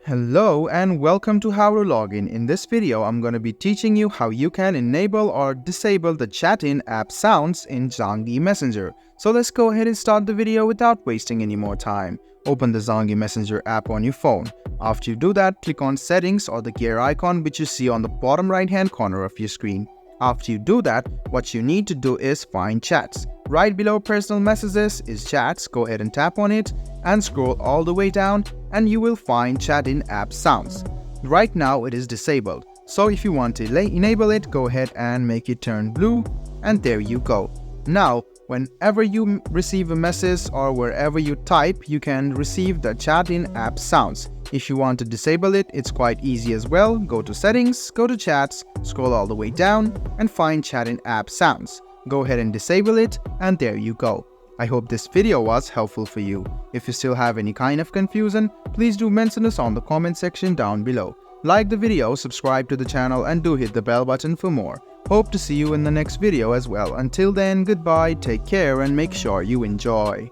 Hello and welcome to How to Login. In this video, I'm going to be teaching you how you can enable or disable the chat-in app sounds in Zangi Messenger. So let's go ahead and start the video without wasting any more time. Open the Zangi Messenger app on your phone. After you do that, click on Settings or the gear icon which you see on the bottom right hand corner of your screen. After you do that, what you need to do is find Chats. Right below Personal Messages is Chats. Go ahead and tap on it and scroll all the way down and you will find Chat-in app sounds. Right now it is disabled. So if you want to enable it, go ahead and make it turn blue and there you go. Now, whenever you receive a message or wherever you type, you can receive the Chat-in app sounds. If you want to disable it, it's quite easy as well. Go to Settings, go to Chats, scroll all the way down and find Chat-in app sounds. Go ahead and disable it and there you go. I hope this video was helpful for you. If you still have any kind of confusion, please do mention us on the comment section down below. Like the video, subscribe to the channel and do hit the bell button for more. Hope to see you in the next video as well. Until then, goodbye, take care and make sure you enjoy.